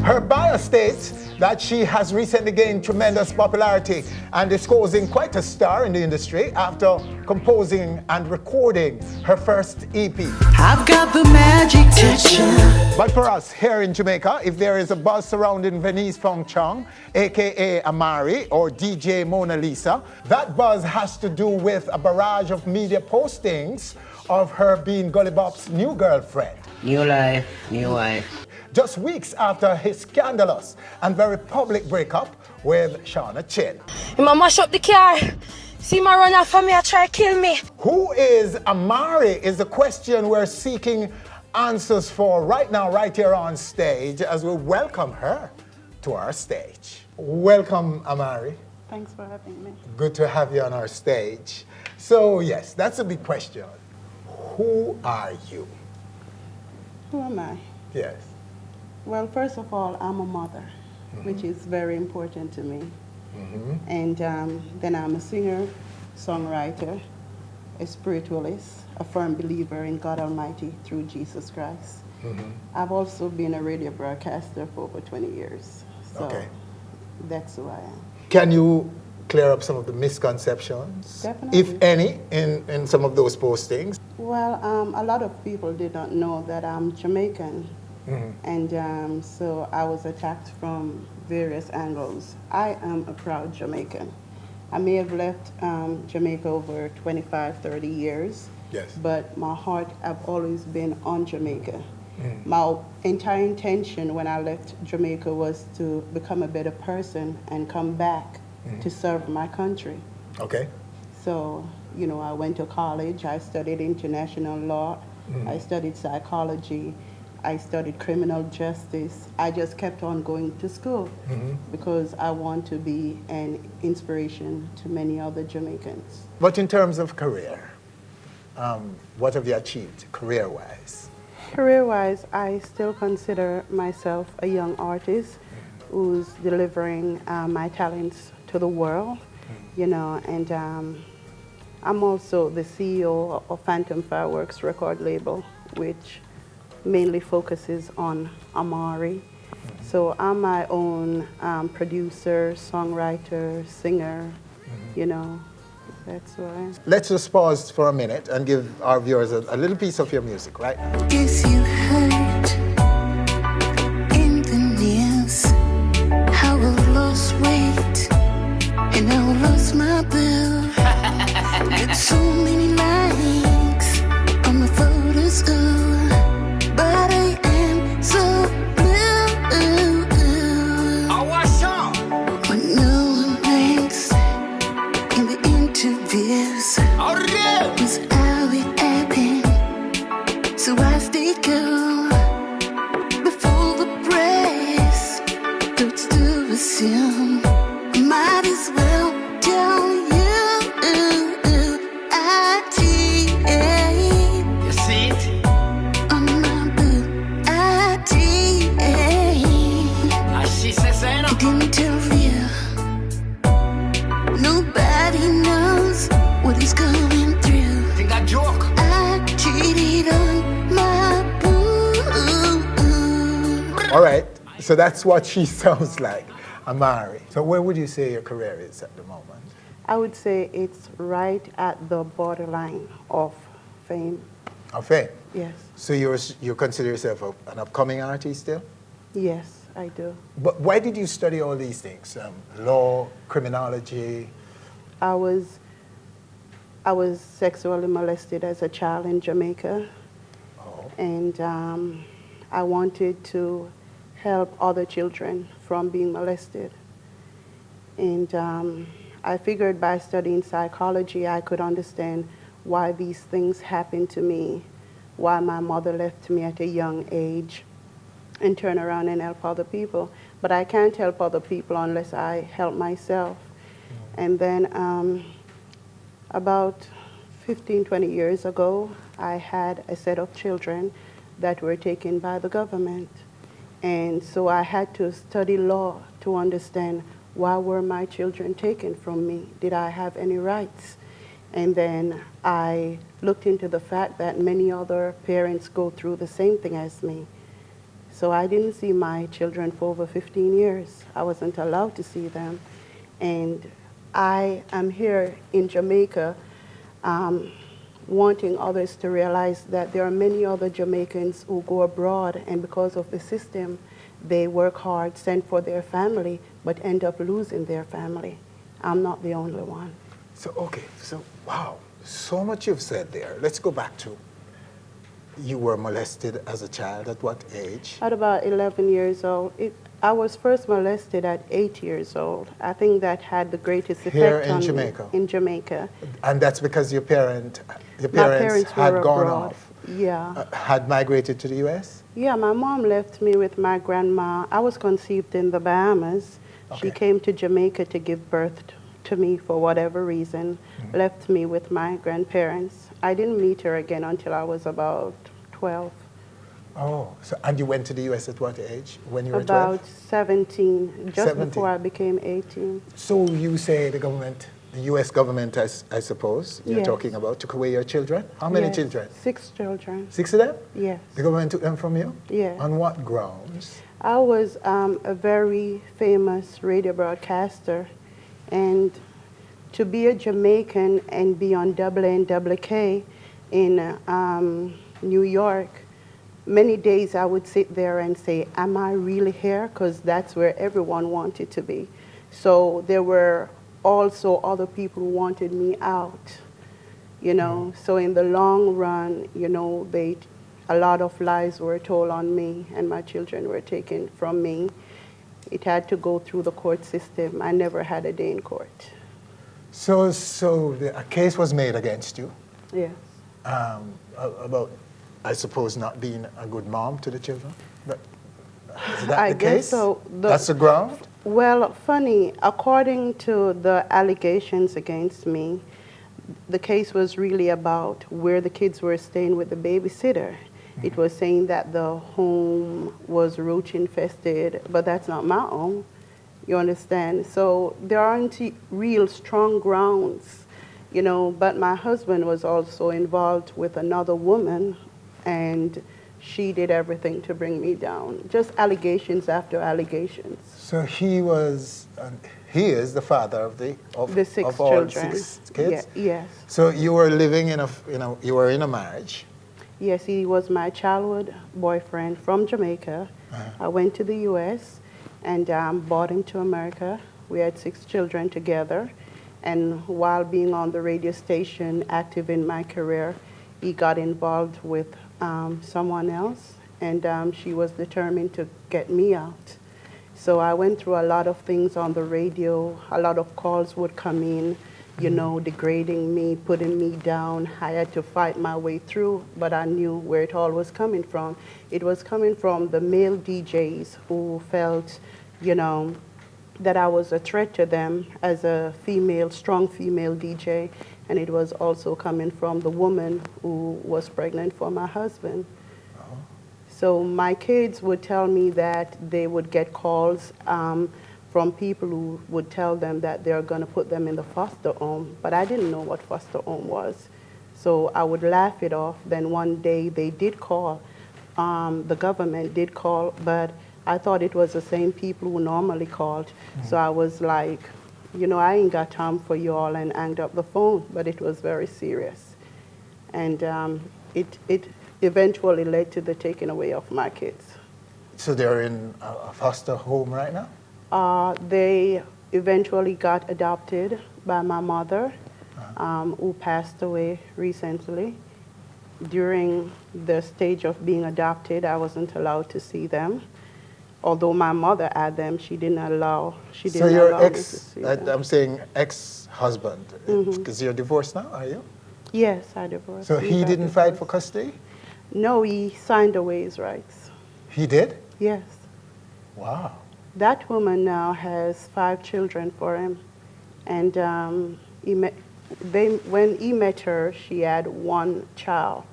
Her bio states that she has recently gained tremendous popularity and is causing quite a star in the industry after composing and recording her first EP. I've got the magic touch. But for us here in Jamaica, if there is a buzz surrounding Venice Fong Chong, aka Amari or DJ Mona Lisa, that buzz has to do with a barrage of media postings of her being Gully Bops' new girlfriend. New life, new wife. Just weeks after his scandalous and very public breakup with Shauna Chin. I'ma mash up the car. See my run off from me, I try to kill me. Who is Amari is the question we're seeking answers for right now, right here on stage, as we welcome her to our stage. Welcome, Amari. Thanks for having me. Good to have you on our stage. So yes, that's a big question. Who are you? Who am I? Yes. Well, first of all, I'm a mother, which is very important to me. And then I'm a singer, songwriter, a spiritualist, a firm believer in God Almighty through Jesus Christ. I've also been a radio broadcaster for over 20 years. So that's who I am. Can you clear up some of the misconceptions, Definitely. if any, in some of those postings? Well, a lot of people did not know that I'm Jamaican. And so I was attacked from various angles. I am a proud Jamaican. I may have left Jamaica over 25, 30 years, but my heart have always been on Jamaica. My entire intention when I left Jamaica was to become a better person and come back to serve my country. Okay. So, you know, I went to college, I studied international law, I studied psychology, I studied criminal justice. I just kept on going to school because I want to be an inspiration to many other Jamaicans. But in terms of career, what have you achieved career-wise? Career-wise, I still consider myself a young artist who's delivering my talents to the world, you know, and I'm also the CEO of Phantom Fireworks record label, which mainly focuses on Amari. So I'm my own producer, songwriter, singer, you know, that's who I am. Let's just pause for a minute and give our viewers a little piece of your music, right? Guess you heard in the news how I lost weight and how I lost my boo. With so many likes on my photos, but I am so blue. When no one likes in the interviews, it's how it happened. So I stay cool before the press starts to assume. Might as well tell you I cheated. You see it? On my boo, I cheated. As she says, I know. I didn't tell you. Nobody knows what he's going through. Think I joke. I cheated on my boo. All right, so that's what she sounds like, Amari. So where would you say your career is at the moment? I would say it's right at the borderline of fame. Of fame? Yes, So you consider yourself an upcoming artist still? yes, I do. But why did you study all these things? Law, criminology? I was sexually molested as a child in Jamaica, and I wanted to help other children from being molested. And I figured by studying psychology, I could understand why these things happened to me, why my mother left me at a young age, and turn around and help other people. But I can't help other people unless I help myself. And then about 15, 20 years ago, I had a set of children that were taken by the government. And so I had to study law to understand why were my children taken from me? Did I have any rights? And then I looked into the fact that many other parents go through the same thing as me. So I didn't see my children for over 15 years. I wasn't allowed to see them. And I am here in Jamaica wanting others to realize that there are many other Jamaicans who go abroad, and because of the system, they work hard, send for their family, but end up losing their family. I'm not the only one. So, okay, so, wow, so much you've said there. Let's go back to, you were molested as a child at what age? At about 11 years old. I was first molested at 8 years old. I think that had the greatest effect Here on in Jamaica? me. In Jamaica. And that's because your parents My parents had were gone abroad. off, Yeah. had migrated to the U.S.? Yeah, my mom left me with my grandma. I was conceived in the Bahamas. She Okay. came to Jamaica to give birth to me for whatever reason, left me with my grandparents. I didn't meet her again until I was about 12. Oh, so, and you went to the U.S. at what age, when you were About 12? 17, just 17. before I became 18. So you say the government, the U.S. government, I suppose, you're Yes. talking about, took away your children? How many Yes, children? 6 children. 6 of them? Yes. The government took them from you? Yes. On what grounds? I was a very famous radio broadcaster, and to be a Jamaican and be on AA and KK in New York, many days I would sit there and say, am I really here? Because that's where everyone wanted to be. So there were also other people who wanted me out, you know. So in the long run, you know, a lot of lies were told on me, and my children were taken from me. It had to go through the court system. I never had a day in court. So a case was made against you Yes. about, I suppose, not being a good mom to the children? But is that I the guess case? so. That's the ground? Well, funny, according to the allegations against me, the case was really about where the kids were staying with the babysitter. It was saying that the home was roach infested, but that's not my home. You understand? So there aren't real strong grounds, you know, but my husband was also involved with another woman, and she did everything to bring me down. Just allegations after allegations. So he is the father of The 6 of all children. 6 kids? Yes. So you were living you were in a marriage? Yes, he was my childhood boyfriend from Jamaica. I went to the U.S. and brought him to America. We had 6 children together. And while being on the radio station, active in my career, he got involved with someone else, and she was determined to get me out. So I went through a lot of things on the radio. A lot of calls would come in, you know, degrading me, putting me down. I had to fight my way through, but I knew where it all was coming from. It was coming from the male DJs who felt, you know, that I was a threat to them as a female, strong female DJ, and it was also coming from the woman who was pregnant for my husband. So my kids would tell me that they would get calls from people who would tell them that they're going to put them in the foster home, but I didn't know what foster home was. So I would laugh it off. Then one day they did call, the government did call, but I thought it was the same people who normally called. So I was like, you know, I ain't got time for you all, and hanged up the phone, but it was very serious. And it eventually led to the taking away of my kids. So they're in a foster home right now? They eventually got adopted by my mother, who passed away recently. During the stage of being adopted, I wasn't allowed to see them. Although my mother had them, she didn't allow. So your allow me to see them. I'm saying ex-husband, because you're divorced now, are you? Yes, I divorced. So We he got didn't fight for divorced. custody? No, he signed away his rights. He did? Yes. Wow. That woman now has 5 children for him. And when he met her, she had 1 child,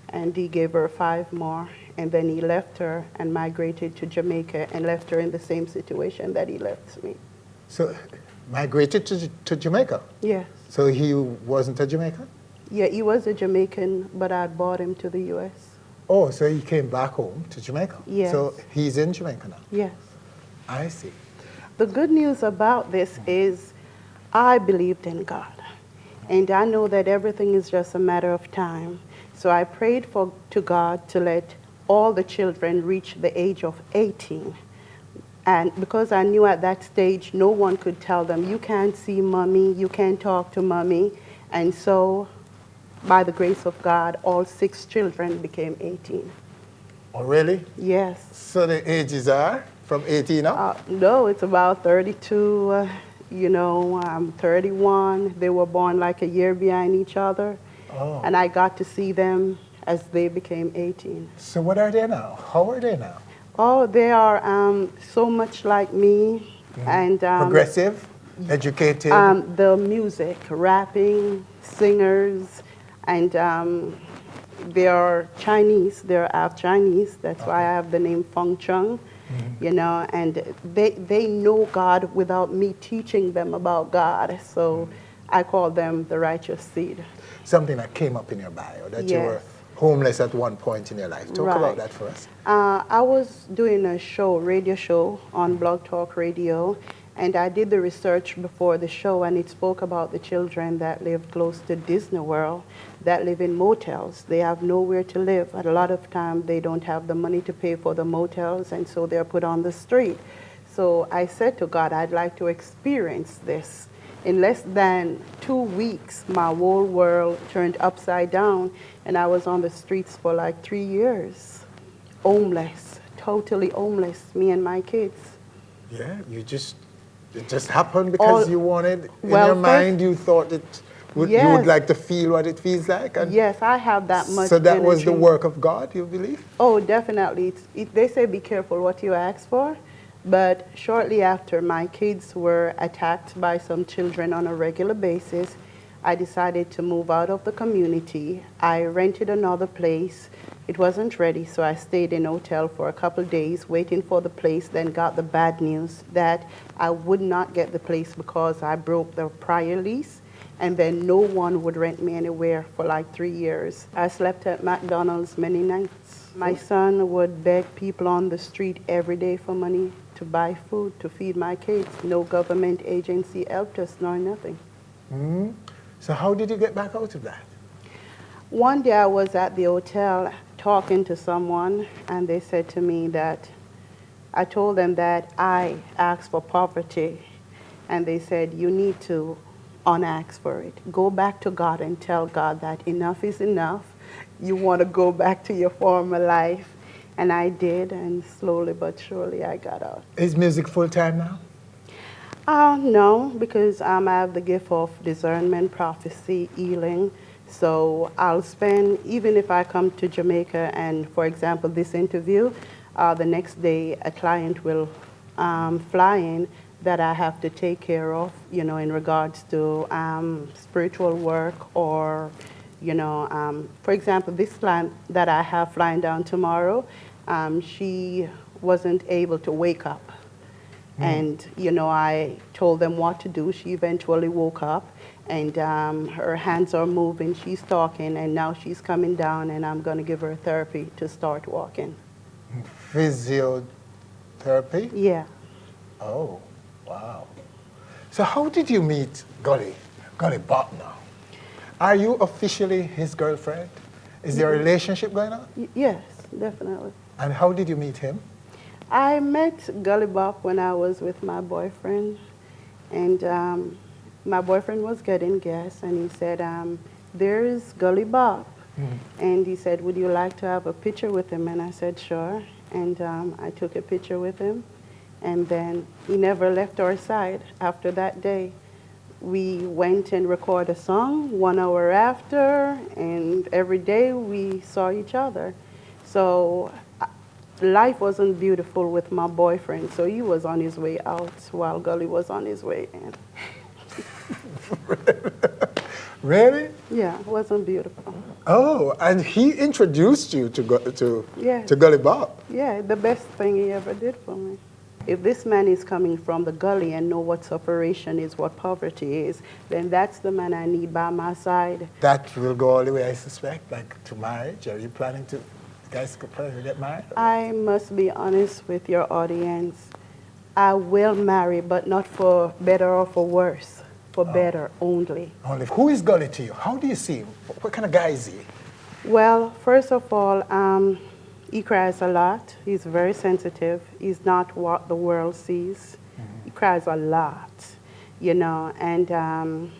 and he gave her 5 more. And then he left her and migrated to Jamaica and left her in the same situation that he left me. So migrated to Jamaica? Yes. So he wasn't a Jamaican? Yeah, he was a Jamaican, but I brought him to the U.S. Oh, so he came back home to Jamaica? Yes. So he's in Jamaica now? Yes. I see. The good news about this is I believed in God. And I know that everything is just a matter of time. So I prayed to God to let all the children reach the age of 18. And because I knew at that stage no one could tell them, you can't see mommy, you can't talk to mommy. And so, by the grace of God, all 6 children became 18. Oh, really? Yes. So the ages are from 18 up? No, it's about 32, 31. They were born like a year behind each other. Oh. And I got to see them as they became 18. So what are they now? How are they now? Oh, they are so much like me. And Progressive? Educated? the music, rapping, singers, and they are Chinese. They're half Chinese. That's why I have the name Feng Chung. And they know God without me teaching them about God. So I call them the righteous seed. Something that came up in your bio, that you were Yes. homeless at one point in your life. Talk Right. about that for us. I was doing a radio show on Blog Talk Radio, and I did the research before the show, and it spoke about the children that live close to Disney World, that live in motels. They have nowhere to live. A lot of times they don't have the money to pay for the motels, and so they're put on the street. So I said to God, I'd like to experience this. In less than 2 weeks, my whole world turned upside down, and I was on the streets for like 3 years. Homeless, totally homeless, me and my kids. Yeah, it just happened because you wanted, in your mind, you thought you would like to feel what it feels like? And yes, I have that much so that was the energy. work of God, you believe? Oh, definitely. They say be careful what you ask for. But shortly after my kids were attacked by some children on a regular basis, I decided to move out of the community. I rented another place. It wasn't ready, so I stayed in a hotel for a couple of days waiting for the place, then got the bad news that I would not get the place because I broke the prior lease, and then no one would rent me anywhere for like 3 years. I slept at McDonald's many nights. My son would beg people on the street every day for money to buy food, to feed my kids. No government agency helped us, nor nothing. So how did you get back out of that? One day I was at the hotel talking to someone, and they said to me that I told them that I asked for poverty, and they said, you need to unask for it. Go back to God and tell God that enough is enough. You want to go back to your former life. And I did, and slowly but surely I got out. Is music full-time now? No, because I have the gift of discernment, prophecy, healing. So I'll spend, even if I come to Jamaica and, for example, this interview, the next day a client will fly in that I have to take care of, in regards to spiritual work or, for example, this client that I have flying down tomorrow, she wasn't able to wake up. And, I told them what to do. She eventually woke up, and her hands are moving. She's talking, and now she's coming down, and I'm going to give her therapy to start walking. Physiotherapy? Yeah. Oh, wow. So how did you meet Gully Bop now? Are you officially his girlfriend? Is there a relationship going on? Yes, definitely. And how did you meet him? I met Gully Bop when I was with my boyfriend, and my boyfriend was getting gas, and he said, there's Gully Bop. And he said, would you like to have a picture with him? And I said, sure. And I took a picture with him, and then he never left our side after that day. We went and recorded a song 1 hour after, and every day we saw each other. So life wasn't beautiful with my boyfriend, so he was on his way out while Gully was on his way in. Really? Yeah, it wasn't beautiful. Oh, and he introduced you to Gully Bop. Yeah, the best thing he ever did for me. If this man is coming from the gully and know what separation is, what poverty is, then that's the man I need by my side. That will go all the way, I suspect, like to marriage. Are you planning to guys could probably get married? I must be honest with your audience. I will marry, but not for better or for worse. For better only. Only. Who is Gully to you? How do you see him? What kind of guy is he? Well, first of all, he cries a lot. He's very sensitive. He's not what the world sees. He cries a lot, you know, and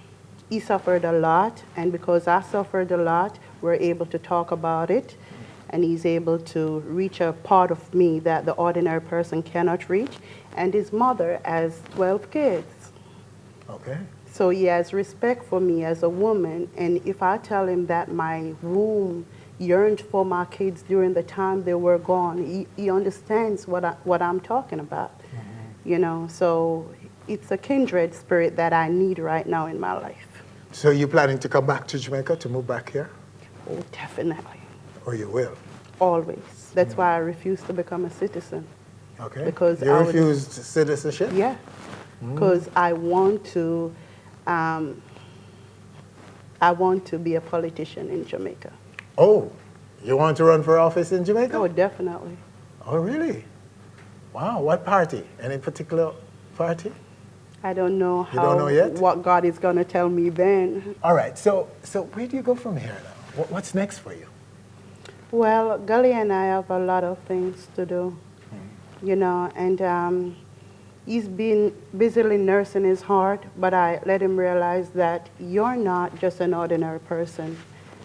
he suffered a lot. And because I suffered a lot, we're able to talk about it. And he's able to reach a part of me that the ordinary person cannot reach. And his mother has 12 kids. Okay. So he has respect for me as a woman, and if I tell him that my womb yearned for my kids during the time they were gone, he understands what I'm talking about, you know. So it's a kindred spirit that I need right now in my life. So you planning to come back to Jamaica, to move back here? Oh, definitely. Or you will? Always. That's why I refuse to become a citizen. Okay. Because you refused citizenship? Yeah. Because I want to be a politician in Jamaica. Oh, you want to run for office in Jamaica? Oh, definitely. Oh, really? Wow, what party? Any particular party? I don't know You don't know yet? what God is going to tell me then. All right, so where do you go from here now? What's next for you? Well, Gully and I have a lot of things to do, you know, and he's been busily nursing his heart, but I let him realize that you're not just an ordinary person.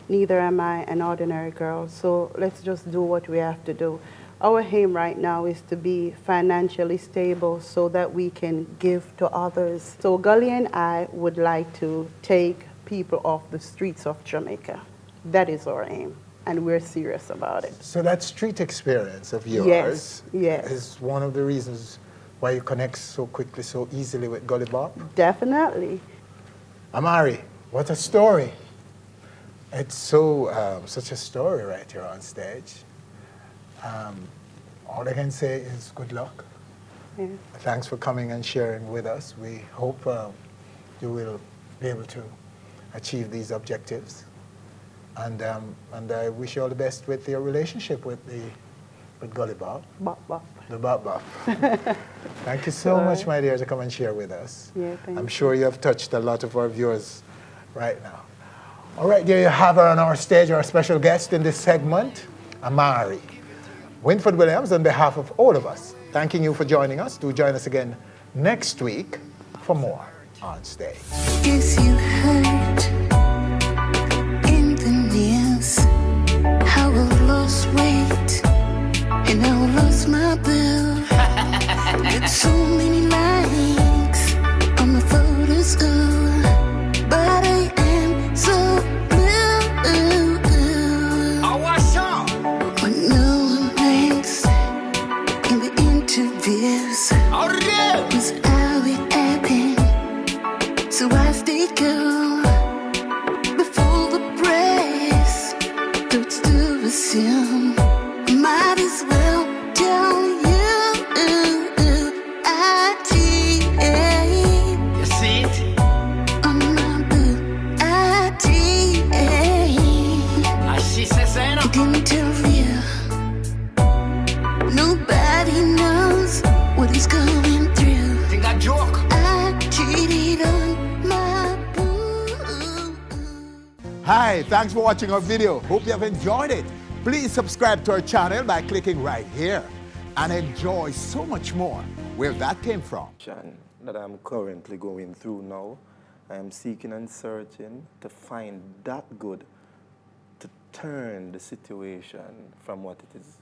Neither am I an ordinary girl. So let's just do what we have to do. Our aim right now is to be financially stable so that we can give to others. So Gully and I would like to take people off the streets of Jamaica. That is our aim, and we're serious about it. So that street experience of yours Yes. is one of the reasons why you connect so quickly, so easily with Gully Bop? Definitely. Amari, what a story. It's so such a story right here on stage. All I can say is good luck. Yeah. Thanks for coming and sharing with us. We hope you will be able to achieve these objectives. And I wish you all the best with your relationship with Gully Bop. Bop, bop. The Bop Bop. Thank you so much, my dear, to come and share with us. Yeah, thank I'm you. sure you have touched a lot of our viewers right now. All right, there you have her on our stage, our special guest in this segment, Amari. Winford Williams, on behalf of all of us, thanking you for joining us. Do join us again next week for more On Stage. Guess you heard in the news how I lost weight and how I lost my bill. With so many likes on my photos, but I am so blue. Oh, what's up? What no one makes in the interviews Out of there. is how it happened. So I stay cool before the press starts to assume. I might as well tell you I cheated You see it? on my boo. I cheated. As she says, you know. Didn't tell you. Nobody knows what he's going through. Think I joke. I cheated on my boo. Hi, thanks for watching our video. Hope you have enjoyed it. Please subscribe to our channel by clicking right here and enjoy so much more where that came from. That I'm currently going through now. I am seeking and searching to find that good to turn the situation from what it is